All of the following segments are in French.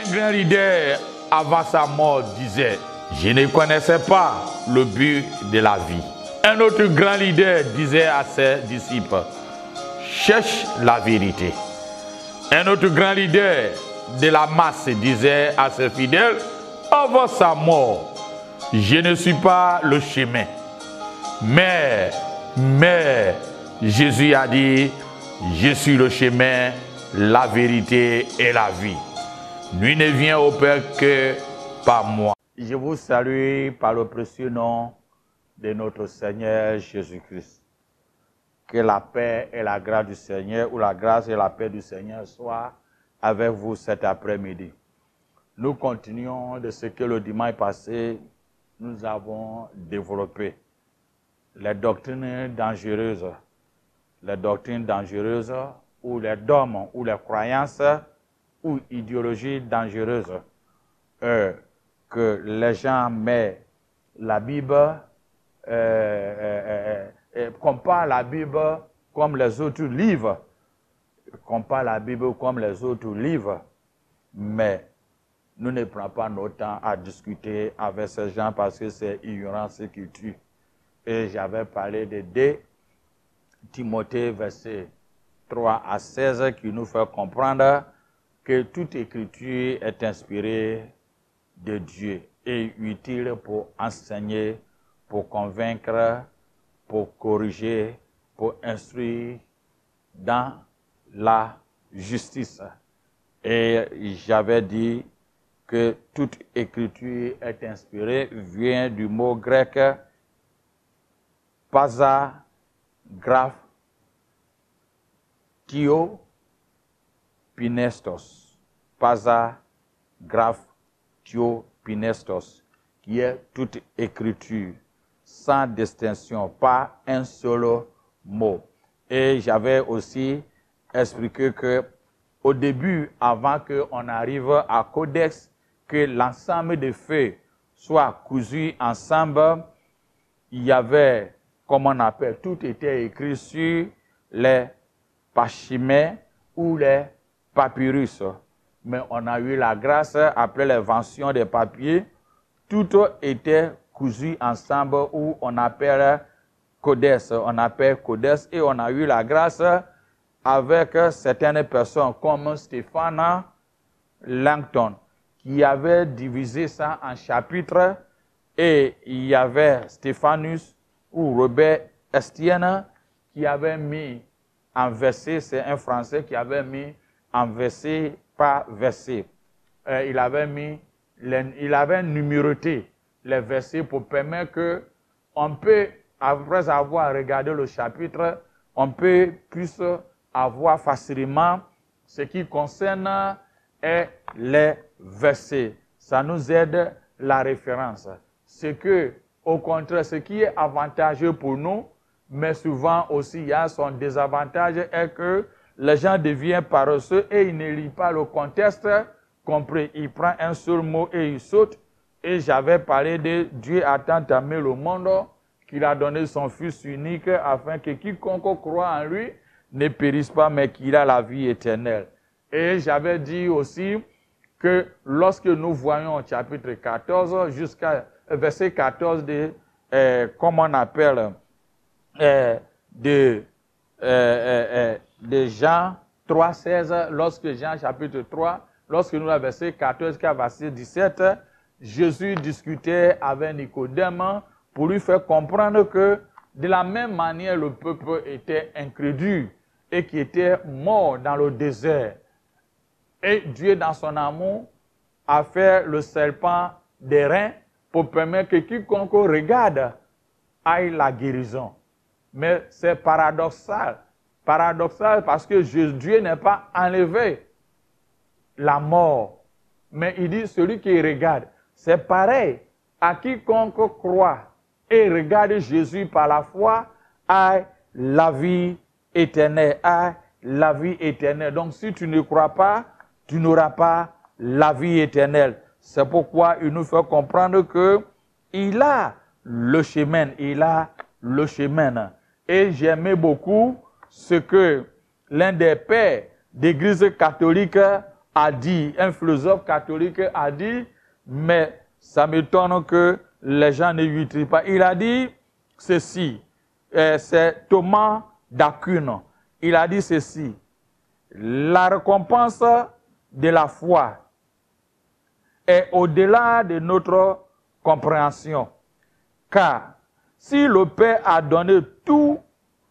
Un grand leader, avant sa mort, disait, je ne connaissais pas le but de la vie. Un autre grand leader disait à ses disciples, cherche la vérité. Un autre grand leader de la masse disait à ses fidèles, avant sa mort, je ne suis pas le chemin. Mais Jésus a dit, je suis le chemin, la vérité et la vie. Nul ne vient au Père que par moi. Je vous salue par le précieux nom de notre Seigneur Jésus-Christ. Que la paix et la grâce du Seigneur, ou la grâce et la paix du Seigneur soient avec vous cet après-midi. Nous continuons de ce que le dimanche passé, nous avons développé. Les doctrines dangereuses ou les dogmes ou les croyances ou idéologies dangereuses que les gens mettent la Bible, comparent la Bible comme les autres livres, mais nous ne prenons pas notre temps à discuter avec ces gens parce que c'est ignorance qui tue. Et j'avais parlé de 2 Timothée, verset 3 à 16, qui nous fait comprendre que toute écriture est inspirée de Dieu et utile pour enseigner, pour convaincre, pour corriger, pour instruire dans la justice. Et j'avais dit que toute écriture est inspirée, vient du mot grec pasa, graph, thio, pinestos. Pasa, graph, thio, pinestos, qui est toute écriture, sans distinction, pas un seul mot. Et j'avais aussi expliqué que au début, avant qu'on arrive à codex, que l'ensemble des faits soit cousu ensemble, il y avait, comme on appelle, tout était écrit sur les parchemins ou les papyrus. Mais on a eu la grâce, après l'invention des papiers, tout était cousu ensemble où on appelle codex. Et on a eu la grâce avec certaines personnes comme Stéphane Langton qui avait divisé ça en chapitres, et il y avait Stéphanus ou Robert Estienne qui avait mis en verset, c'est un Français qui avait mis en verset par verset. Il avait numéroté les versets pour permettre que on peut, après avoir regardé le chapitre, on peut puisse avoir facilement ce qui concerne les versets. Ça nous aide la référence. C'est que, au contraire, ce qui est avantageux pour nous, mais souvent aussi il y a son désavantage, est que les gens deviennent paresseux et ils ne lisent pas le contexte compris. Il prend un seul mot et il saute. Et j'avais parlé de Dieu a tant aimé le monde qu'il a donné son Fils unique afin que quiconque croit en lui ne périsse pas mais qu'il a la vie éternelle. Et j'avais dit aussi que lorsque nous voyons au chapitre 14 jusqu'à verset 14 de, comme on appelle, de Jean 3,16, lorsque Jean chapitre 3, lorsque nous avons verset 14 jusqu'à verset 17, Jésus discutait avec Nicodème pour lui faire comprendre que de la même manière le peuple était incrédule et qui était mort dans le désert. Et Dieu, dans son amour, a fait le serpent des reins pour permettre que quiconque regarde aille la guérison. Mais c'est paradoxal. Paradoxal parce que Dieu n'a pas enlevé la mort. Mais il dit celui qui regarde. C'est pareil. À quiconque croit et regarde Jésus par la foi, a la vie éternelle. A la vie éternelle. Donc si tu ne crois pas, tu n'auras pas la vie éternelle. C'est pourquoi il nous fait comprendre que il a le chemin. Il a le chemin. Et j'aimais beaucoup ce que l'un des pères d'église catholique a dit, un philosophe catholique a dit, mais ça m'étonne que les gens ne l'utilisent pas. Il a dit ceci, c'est Thomas d'Aquin. Il a dit ceci, la récompense de la foi est au-delà de notre compréhension. Car si le Père a donné tout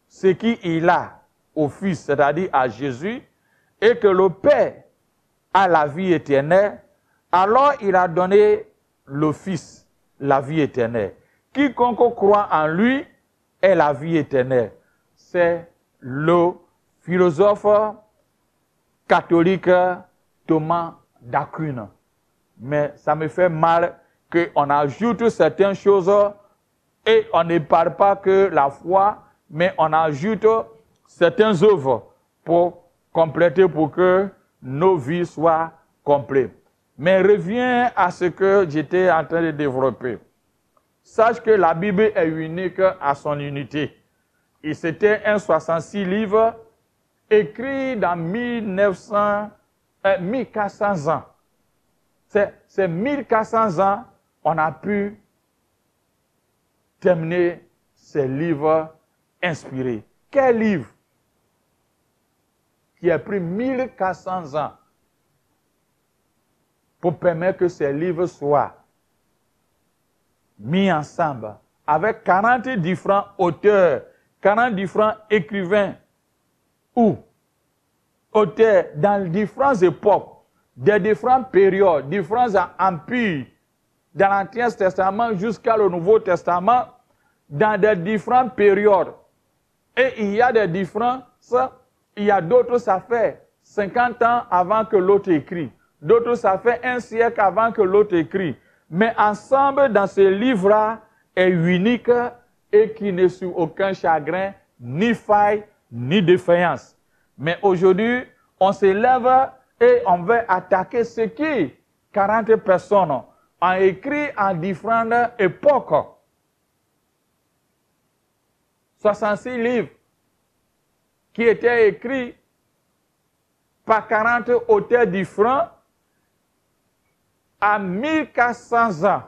ce qu'il a au Fils, c'est-à-dire à Jésus, et que le Père a la vie éternelle, alors il a donné le Fils la vie éternelle. Quiconque croit en lui est la vie éternelle. C'est le philosophe catholique Thomas d'Aquin. Mais ça me fait mal qu'on ajoute certaines choses et on ne parle pas que la foi, mais on ajoute certaines œuvres pour compléter, pour que nos vies soient complètes. Mais reviens à ce que j'étais en train de développer. Sache que la Bible est unique à son unité. Et c'était un 66 livres écrit dans 1400 ans. C'est 1400 ans, on a pu terminer ces livres inspirés. Quel livre qui a pris 1400 ans pour permettre que ces livres soient mis ensemble avec 40 différents auteurs, 40 différents écrivains ou auteurs dans différentes époques, des différentes périodes, différents empires, dans l'Ancien Testament jusqu'au Nouveau Testament, dans des différentes périodes. Et il y a des différences, il y a d'autres, ça fait 50 ans avant que l'autre écrit. D'autres, ça fait un siècle avant que l'autre écrit. Mais ensemble, dans ce livre-là, est unique et qui n'est sous aucun chagrin, ni faille, ni défaillance. Mais aujourd'hui, on se lève et on veut attaquer ce qui 40 personnes ont écrit en différentes époques. 66 livres qui étaient écrits par 40 auteurs différents à 1400 ans.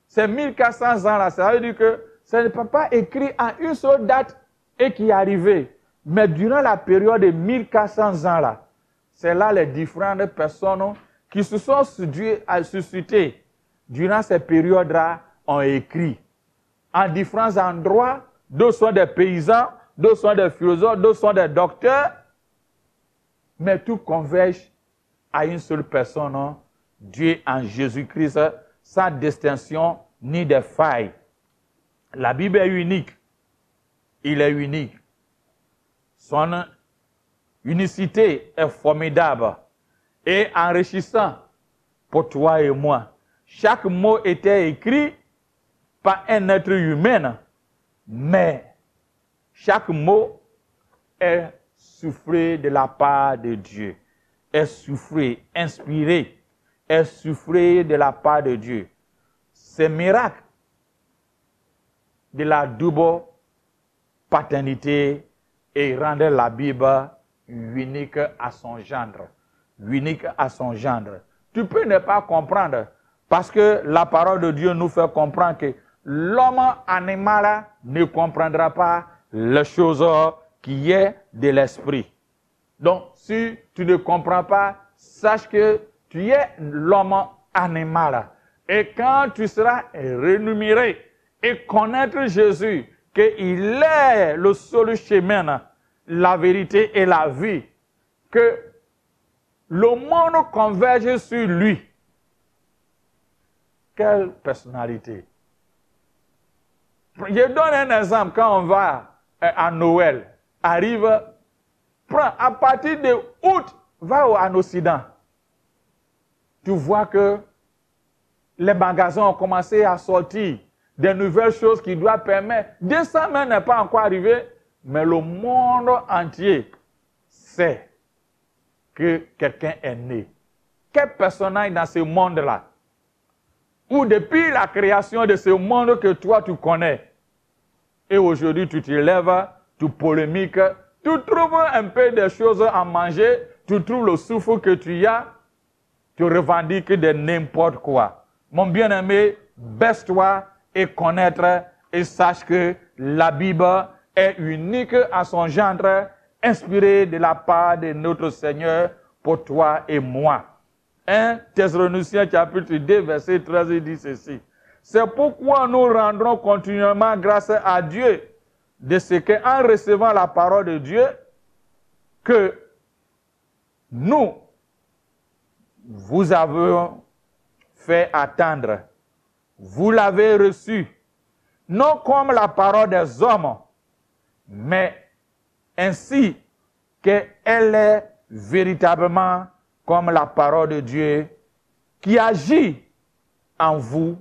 Ces 1400 ans-là, ça veut dire que ça ne peut pas écrit à une seule date et qui est arrivé. Mais durant la période de 1400 ans-là, c'est là les différentes personnes qui se sont suscitées durant ces périodes-là ont écrit. En différents endroits, d'autres sont des paysans, d'autres sont des philosophes, d'autres sont des docteurs, mais tout converge à une seule personne, Dieu en Jésus-Christ, sans distinction ni de failles. La Bible est unique. Il est unique. Son unicité est formidable et enrichissant pour toi et moi. Chaque mot était écrit par un être humain, mais chaque mot est soufflé de la part de Dieu, est soufflé, inspiré, est soufflé de la part de Dieu. C'est miracle de la double paternité et rendre la Bible unique à son gendre. Unique à son gendre. Tu peux ne pas comprendre parce que la parole de Dieu nous fait comprendre que l'homme animal ne comprendra pas les choses qui est de l'esprit. Donc, si tu ne comprends pas, sache que tu es l'homme animal. Et quand tu seras rémunéré et connaître Jésus, qu'il est le seul chemin, la vérité et la vie, que le monde converge sur lui. Quelle personnalité! Je donne un exemple. Quand on va à Noël, arrive, prends à partir de août, va en Occident. Tu vois que les magasins ont commencé à sortir des nouvelles choses qui doivent permettre. 200 000 n'est pas encore arrivé, mais le monde entier sait que quelqu'un est né. Quel personnage dans ce monde-là? Ou depuis la création de ce monde que toi tu connais. Et aujourd'hui tu te lèves, tu polémiques, tu trouves un peu des choses à manger, tu trouves le souffle que tu as, te revendiques de n'importe quoi. Mon bien-aimé, baisse-toi et connaître et sache que la Bible est unique à son genre, inspirée de la part de notre Seigneur pour toi et moi. 1 Thessaloniciens chapitre 2, verset 13 dit ceci. C'est pourquoi nous rendrons continuellement grâce à Dieu de ce qu'en recevant la parole de Dieu, que nous vous avons fait attendre. Vous l'avez reçu, non comme la parole des hommes, mais ainsi qu'elle est véritablement comme la parole de Dieu qui agit en vous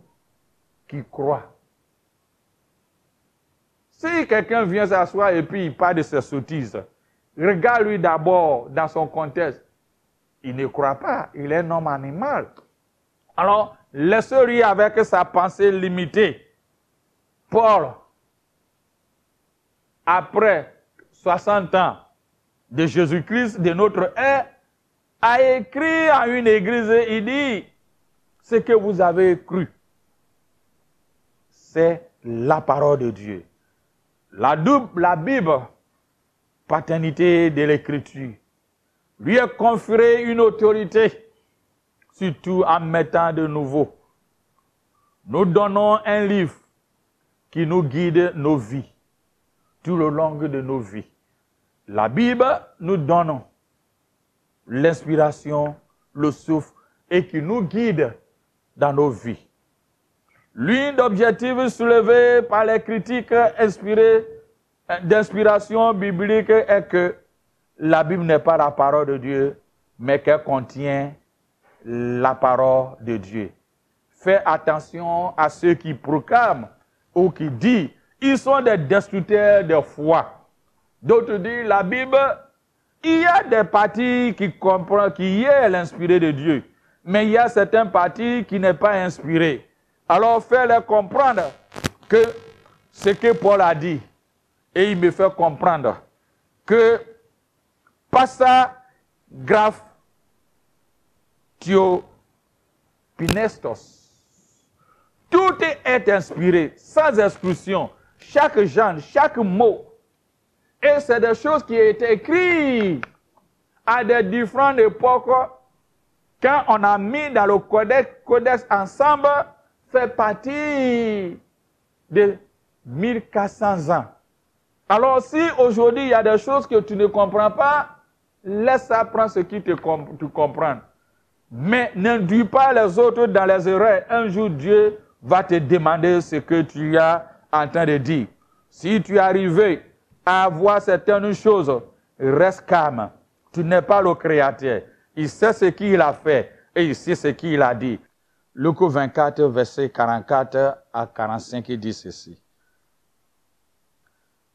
qui croit. Si quelqu'un vient s'asseoir et puis il parle de ses sottises, regarde-lui d'abord dans son contexte. Il ne croit pas, il est un homme animal. Alors, laissez-lui avec sa pensée limitée. Paul, après 60 ans de Jésus-Christ, de notre ère, a écrit à une église, il dit, ce que vous avez cru, c'est la parole de Dieu. La Bible, paternité de l'Écriture, lui a conféré une autorité, surtout en mettant de nouveau. Nous donnons un livre qui nous guide nos vies, tout le long de nos vies. La Bible nous donne l'inspiration, le souffle, et qui nous guide dans nos vies. L'une des objectifs soulevés par les critiques d'inspiration biblique est que la Bible n'est pas la parole de Dieu, mais qu'elle contient la parole de Dieu. Fais attention à ceux qui proclament ou qui disent ils sont des destructeurs de foi. D'autres disent la Bible, il y a des parties qui comprennent, qui est l'inspiré de Dieu, mais il y a certains parties qui n'est pas inspiré. Alors fais-leur comprendre que ce que Paul a dit, et il me fait comprendre que passa graph pinestos. Tout est inspiré, sans exclusion. Chaque genre, chaque mot. Et c'est des choses qui ont été écrites à des différentes époques. Quand on a mis dans le codex ensemble, fait partie de 1400 ans. Alors si aujourd'hui il y a des choses que tu ne comprends pas, laisse apprendre ce qui tu comprends. Mais n'induis pas les autres dans les erreurs. Un jour, Dieu va te demander ce que tu es en train de dire. Si tu es arrivé à voir certaines choses, reste calme. Tu n'es pas le Créateur. Il sait ce qu'il a fait et il sait ce qu'il a dit. Luc 24, verset 44 à 45, il dit ceci.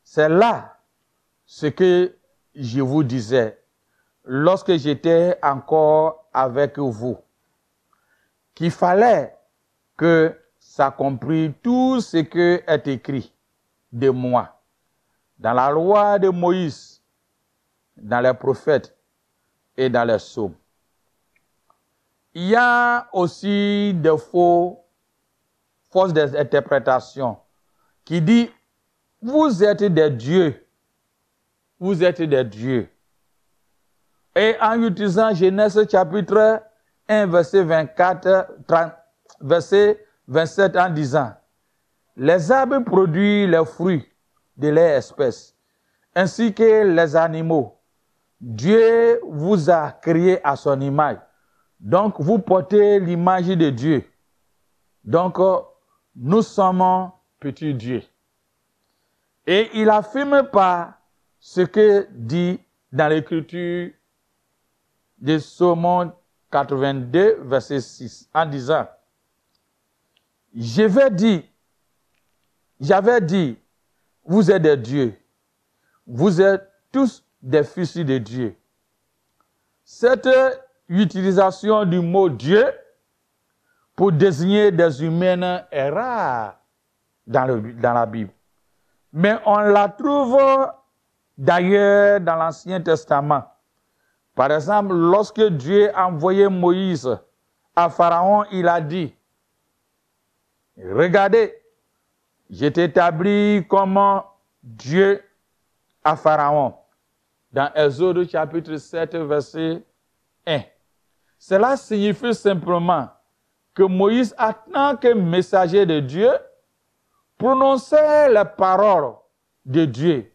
C'est là ce que je vous disais lorsque j'étais encore avec vous, qu'il fallait que s'accomplisse tout ce qui est écrit de moi, dans la loi de Moïse, dans les prophètes et dans les psaumes. Il y a aussi des fausses interprétations qui disent vous êtes des dieux, vous êtes des dieux. Et en utilisant Genèse chapitre 1, verset 24, verset 27 en disant, les arbres produisent les fruits de leur espèce, ainsi que les animaux. Dieu vous a créé à son image. Donc, vous portez l'image de Dieu. Donc, nous sommes petits dieux. Et il affirme pas ce que dit dans l'écriture de Psaume 82, verset 6, en disant, j'avais dit, vous êtes des dieux, vous êtes tous des fils de Dieu. Cette utilisation du mot Dieu pour désigner des humains est rare dans la Bible. Mais on la trouve d'ailleurs dans l'Ancien Testament. Par exemple, lorsque Dieu a envoyé Moïse à Pharaon, il a dit, regardez, je t'établis comme Dieu à Pharaon. Dans Exode chapitre 7, verset 1. Cela signifie simplement que Moïse, en tant que messager de Dieu, prononçait les paroles de Dieu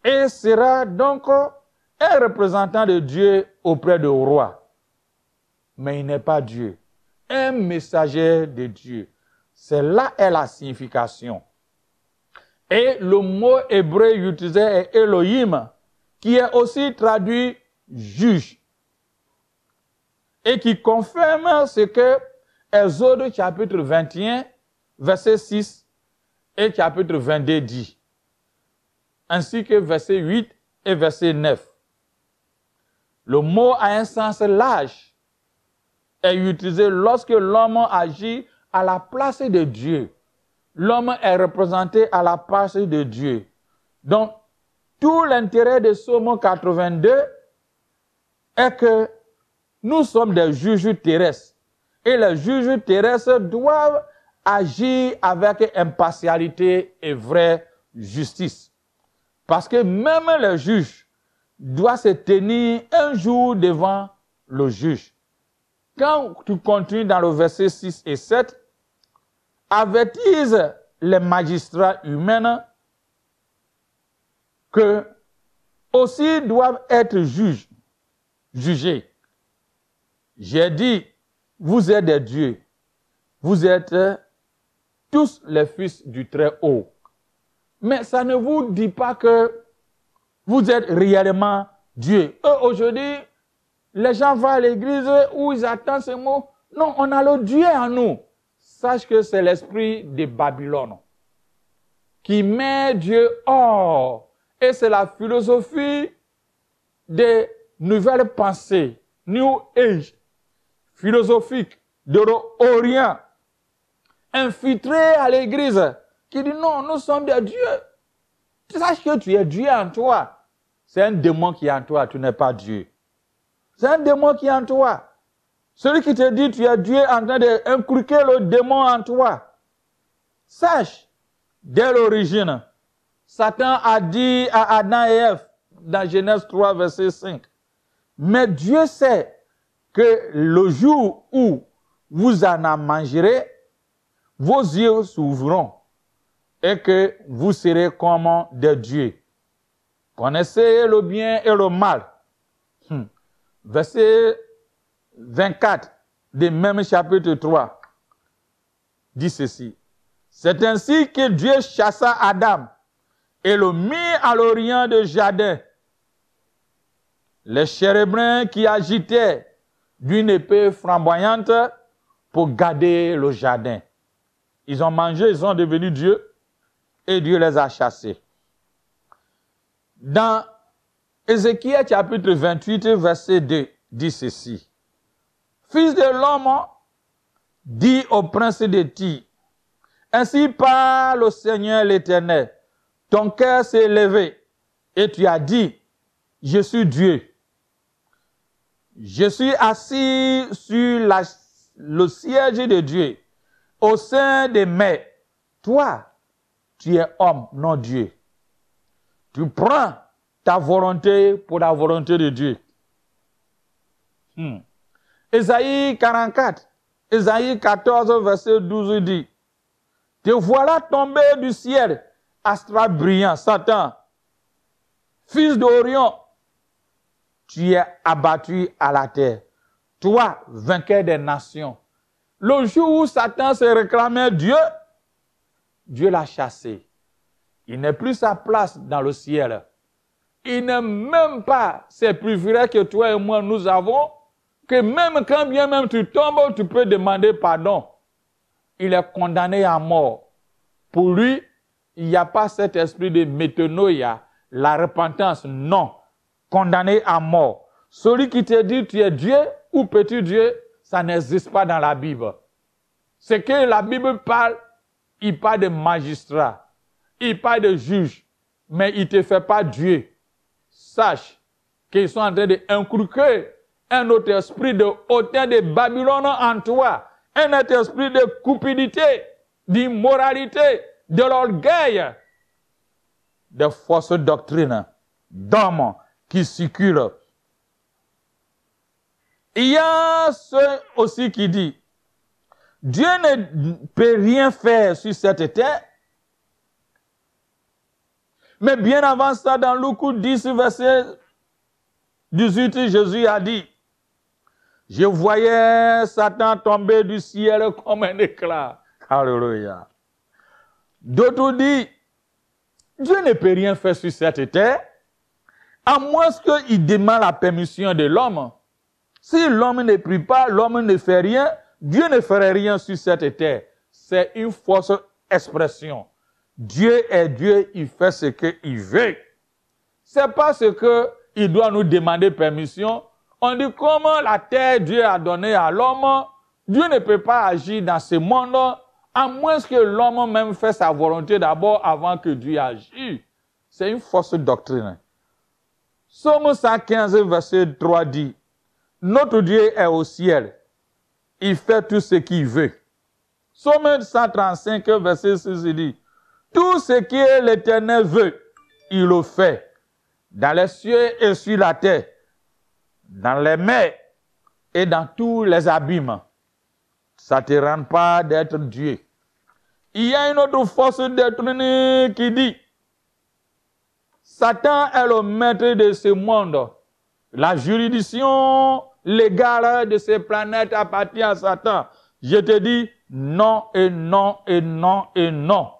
et sera donc un représentant de Dieu auprès du roi. Mais il n'est pas Dieu, un messager de Dieu. C'est là est la signification. Et le mot hébreu utilisé est Elohim, qui est aussi traduit juge. Et qui confirme ce que Exode chapitre 21, verset 6 et chapitre 22 dit. Ainsi que verset 8 et verset 9. Le mot a un sens large est utilisé lorsque l'homme agit à la place de Dieu. L'homme est représenté à la place de Dieu. Donc, tout l'intérêt de Psaume 82 est que nous sommes des juges terrestres. Et les juges terrestres doivent agir avec impartialité et vraie justice. Parce que même les juges doivent se tenir un jour devant le juge. Quand tu continues dans le verset 6 et 7, avertise les magistrats humains que aussi doivent être jugés. J'ai dit, vous êtes des dieux, vous êtes tous les fils du Très-Haut. Mais ça ne vous dit pas que vous êtes réellement Dieu. Aujourd'hui, les gens vont à l'église où ils attendent ce mot. Non, on a le Dieu en nous. Sache que c'est l'esprit de Babylone qui met Dieu hors. Et c'est la philosophie des nouvelles pensées, New Age, philosophique de l'Orient, infiltré à l'église, qui dit non, nous sommes des dieux. Sache que tu es Dieu en toi. C'est un démon qui est en toi, tu n'es pas Dieu. C'est un démon qui est en toi. Celui qui te dit tu es Dieu en train d'inculquer le démon en toi. Sache, dès l'origine, Satan a dit à Adam et Ève, dans Genèse 3, verset 5, mais Dieu sait que le jour où vous en mangerez, vos yeux s'ouvriront et que vous serez comme des dieux. Connaissez le bien et le mal. Verset 24 du même chapitre 3 dit ceci. C'est ainsi que Dieu chassa Adam et le mit à l'orient du jardin. Les chérubins qui agitaient d'une épée flamboyante pour garder le jardin. Ils ont mangé, ils sont devenus Dieu et Dieu les a chassés. Dans Ézéchiel chapitre 28, verset 2, dit ceci. Fils de l'homme, dit au prince de Tyr, ainsi parle le Seigneur l'Éternel, ton cœur s'est élevé et tu as dit, je suis Dieu. Je suis assis sur le siège de Dieu, au sein des mers. Toi, tu es homme, non Dieu. Tu prends ta volonté pour la volonté de Dieu. Ésaïe 44, Ésaïe 14, verset 12 dit, te voilà tombé du ciel, astre brillant, Satan, fils d'Orion, tu es abattu à la terre. Toi, vainqueur des nations. Le jour où Satan se réclamait Dieu, Dieu l'a chassé. Il n'est plus sa place dans le ciel. Il n'a même pas ces privilèges que toi et moi nous avons, que même quand bien même tu tombes, tu peux demander pardon. Il est condamné à mort. Pour lui, il n'y a pas cet esprit de métanoïa, la repentance, non. Condamné à mort. Celui qui te dit tu es Dieu ou petit Dieu, ça n'existe pas dans la Bible. Ce que la Bible parle, il parle de magistrat, il parle de juge, mais il ne te fait pas Dieu. Sache qu'ils sont en train d'inculquer un autre esprit de hautain de Babylone en toi, un autre esprit de cupidité, d'immoralité, de l'orgueil, de fausses doctrines, d'hommes qui circulent. Il y a ceux aussi qui disent, Dieu ne peut rien faire sur cette terre. Mais bien avant ça, dans Luc 10, verset 18, Jésus a dit, je voyais Satan tomber du ciel comme un éclat. Alléluia. D'autres disent, Dieu ne peut rien faire sur cette terre, à moins qu'il demande la permission de l'homme. Si l'homme ne prie pas, l'homme ne fait rien, Dieu ne ferait rien sur cette terre. C'est une fausse expression. Dieu est Dieu, il fait ce qu'il veut. C'est pas ce qu'il doit nous demander permission. On dit comment la terre Dieu a donné à l'homme, Dieu ne peut pas agir dans ce monde, à moins que l'homme même fasse sa volonté d'abord avant que Dieu agisse. C'est une fausse doctrine. Psaume 115, verset 3 dit, notre Dieu est au ciel. Il fait tout ce qu'il veut. Psaume 135, verset 6 dit, tout ce que l'Éternel veut, il le fait. Dans les cieux et sur la terre, dans les mers et dans tous les abîmes. Ça ne te rend pas d'être Dieu. Il y a une autre force doctrine qui dit, Satan est le maître de ce monde. La juridiction légale de ces planètes appartient à Satan. Je te dis non et non et non et non.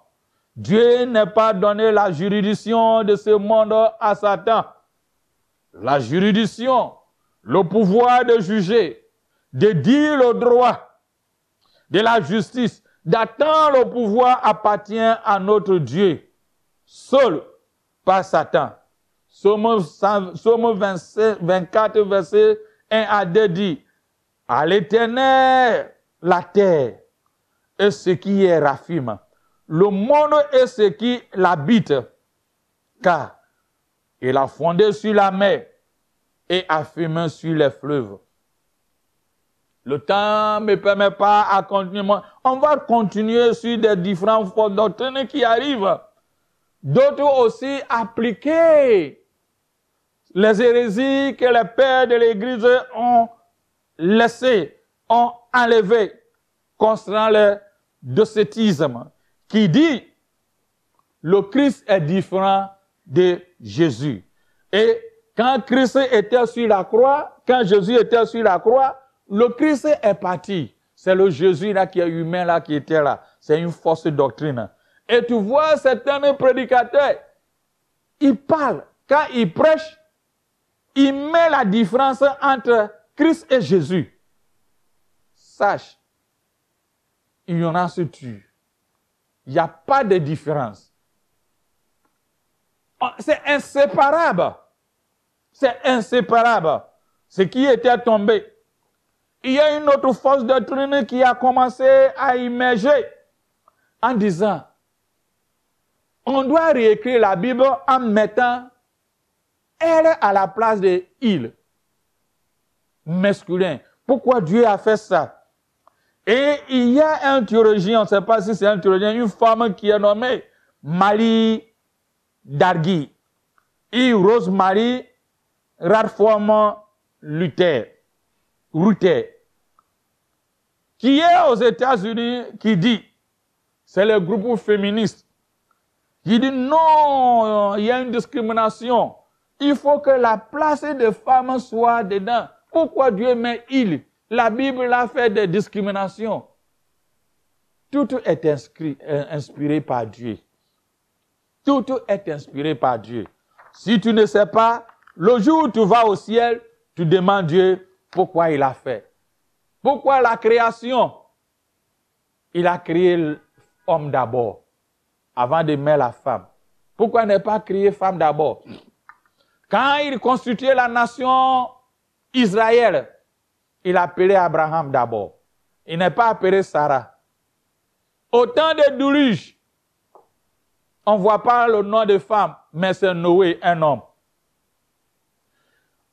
Dieu n'a pas donné la juridiction de ce monde à Satan. La juridiction, le pouvoir de juger, de dire le droit, de la justice, d'attendre le pouvoir appartient à notre Dieu, seul, pas Satan. Psaume 24, verset 1 à 2 dit, à l'Éternel, la terre et ce qui est raffine, le monde et ce qui l'habite, car il a fondé sur la mer et affirmé sur les fleuves. Le temps ne me permet pas à continuer. On va continuer sur des différentes fausses doctrines qui arrivent. D'autres aussi appliquer les hérésies que les pères de l'Église ont laissées, ont enlevées concernant le docétisme, qui dit le Christ est différent de Jésus. Et quand Christ était sur la croix, quand Jésus était sur la croix, le Christ est parti. C'est le Jésus là qui est humain là qui était là. C'est une fausse doctrine. Et tu vois certains prédicateurs, ils parlent, quand ils prêchent, ils mettent la différence entre Christ et Jésus. Sache, ignorance tue. Il n'y a pas de différence. C'est inséparable. C'est inséparable. Ce qui était tombé. Il y a une autre fausse doctrine qui a commencé à émerger en disant, on doit réécrire la Bible en mettant elle à la place de il, masculin. Pourquoi Dieu a fait ça? Et il y a un théologien, on ne sait pas si c'est un théologien, une femme qui est nommée Marie Dargui et Rosemary Radford Luther, qui est aux États-Unis, qui dit, c'est le groupe féministe, qui dit non, il y a une discrimination. Il faut que la place des femmes soit dedans. Pourquoi Dieu met il? La Bible a fait des discriminations. Tout est inspiré par Dieu. Tout est inspiré par Dieu. Si tu ne sais pas, le jour où tu vas au ciel, tu demandes Dieu pourquoi il a fait. Pourquoi la création? Il a créé l'homme d'abord, avant de mettre la femme. Pourquoi ne pas créer femme d'abord? Quand il constituait la nation Israël, il appelait Abraham d'abord. Il n'est pas appelé Sarah. Au temps de déluge, on ne voit pas le nom de femme, mais c'est Noé, un homme.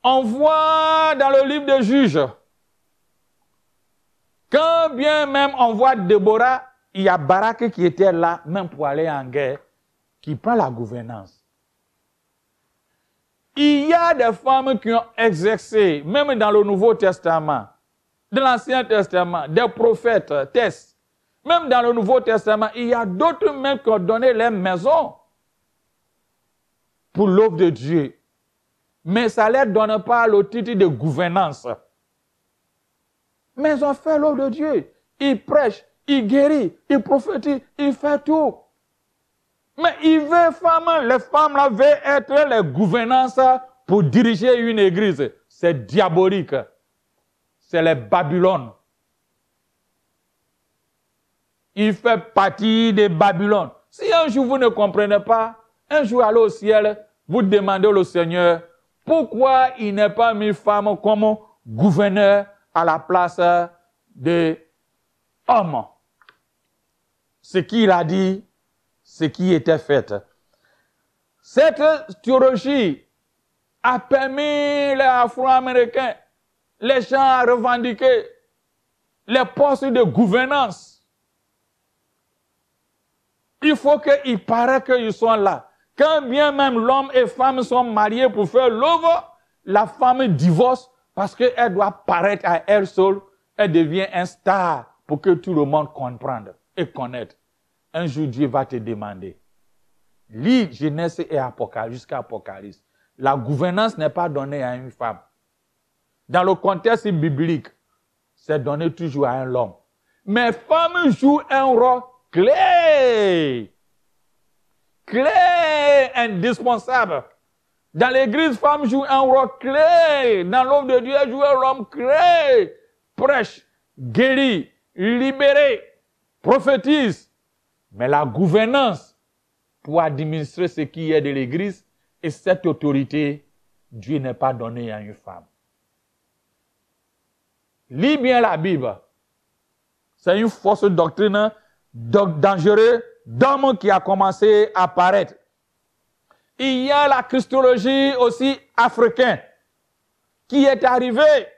On voit dans le livre des Juges, quand bien même on voit Déborah, il y a Barak qui était là, même pour aller en guerre, qui prend la gouvernance. Il y a des femmes qui ont exercé, même dans le Nouveau Testament, dans l'Ancien Testament, des prophètes, tests. Même dans le Nouveau Testament, il y a d'autres même qui ont donné leur maison pour l'œuvre de Dieu. Mais ça ne leur donne pas le titre de gouvernance. Mais ils ont fait l'œuvre de Dieu. Ils prêchent, ils guérissent, ils prophétisent, ils font tout. Mais ils veulent, les femmes là veulent être les gouvernances pour diriger une église. C'est diabolique. C'est les Babylone. Il fait partie des Babylone. Si un jour vous ne comprenez pas, un jour allez au ciel, vous demandez au Seigneur pourquoi il n'est pas mis femme comme gouverneur à la place de homme. Ce qu'il a dit, ce qui était fait. Cette théologie a permis les Afro-Américains, les gens à revendiquer les postes de gouvernance. Il faut qu'il paraît qu'ils sont là. Quand bien même l'homme et femme sont mariés pour faire l'œuvre, la femme divorce parce qu'elle doit paraître à elle seule. Elle devient un star pour que tout le monde comprenne et connaisse. Un jour, Dieu va te demander. Lis Genèse et Apocalypse jusqu'à Apocalypse. La gouvernance n'est pas donnée à une femme. Dans le contexte biblique, c'est donné toujours à un homme. Mais femme joue un rôle clé. Clé, indispensable. Dans l'église, femme joue un rôle clé. Dans l'œuvre de Dieu, elle joue un rôle clé. Prêche, guérit, libéré, prophétise. Mais la gouvernance pour administrer ce qui est de l'église et cette autorité, Dieu n'est pas donné à une femme. Lis bien la Bible. C'est une fausse doctrine dangereuse d'homme qui a commencé à apparaître. Il y a la christologie aussi africaine qui est arrivée,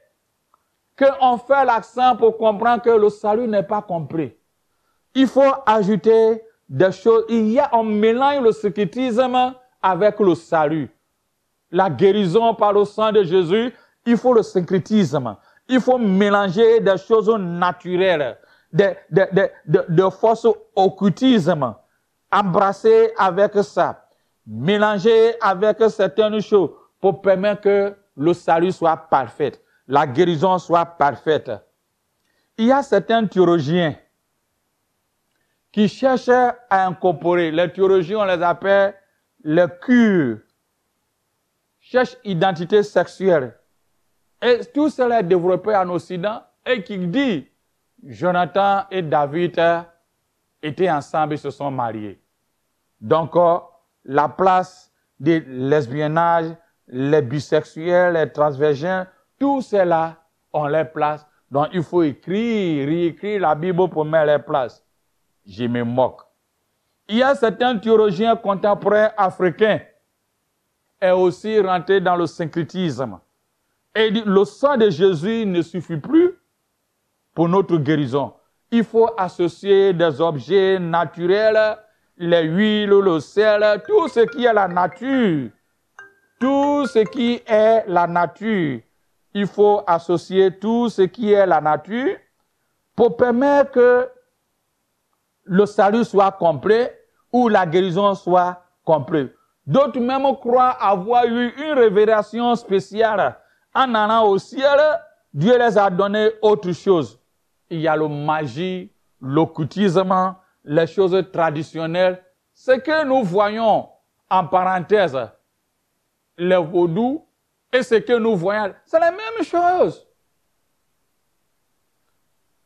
qu'on fait l'accent pour comprendre que le salut n'est pas compris. Il faut ajouter des choses. On mélange le syncrétisme avec le salut. La guérison par le sang de Jésus, il faut le syncrétisme. Il faut mélanger des choses naturelles, de force occultisme, embrasser avec ça, mélanger avec certaines choses pour permettre que le salut soit parfait, la guérison soit parfaite. Il y a certains théologiens qui cherchent à incorporer, les théologiens on les appelle les cures, cherchent identité sexuelle. Et tout cela est développé en Occident et qui dit Jonathan et David étaient ensemble et se sont mariés. Donc, la place des lesbiennages, les bisexuels, les transvégins, tout cela ont leur place. Donc, il faut réécrire la Bible pour mettre leur place. Je me moque. Il y a certains théologiens contemporains africains et aussi rentrés dans le syncrétisme. Et le sang de Jésus ne suffit plus pour notre guérison. Il faut associer des objets naturels, les huiles, le sel, tout ce qui est la nature. Tout ce qui est la nature. Il faut associer tout ce qui est la nature pour permettre que le salut soit complet ou la guérison soit complète. D'autres même croient avoir eu une révélation spéciale. En allant au ciel, Dieu les a donné autre chose. Il y a la magie, l'occultisme, les choses traditionnelles. Ce que nous voyons, en parenthèse, les vaudous, et ce que nous voyons, c'est la même chose.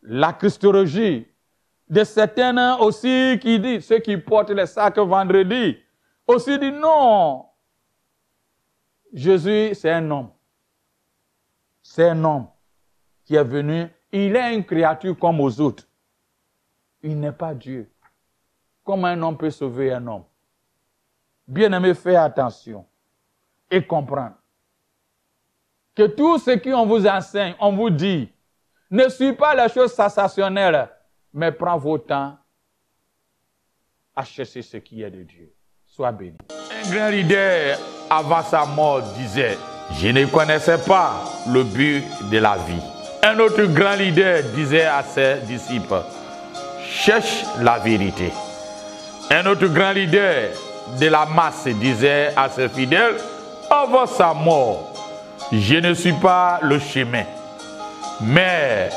La christologie, de certains aussi qui disent, ceux qui portent les sacs vendredi, aussi disent non. Jésus, c'est un homme. C'est un homme qui est venu. Il est une créature comme aux autres. Il n'est pas Dieu. Comment un homme peut sauver un homme? Bien-aimé, fais attention et comprendre. que tout ce qu'on vous enseigne, on vous dit, ne suit pas les choses sensationnelles, mais prends vos temps à chercher ce qui est de Dieu. Sois béni. Un grand leader, avant sa mort, disait, je ne connaissais pas le but de la vie. Un autre grand leader disait à ses disciples, cherche la vérité. Un autre grand leader de la masse disait à ses fidèles, avant sa mort, je ne suis pas le chemin. Mais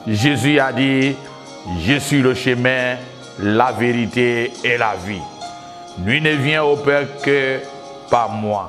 Jésus a dit, je suis le chemin, la vérité et la vie. Nul ne vient au Père que par moi.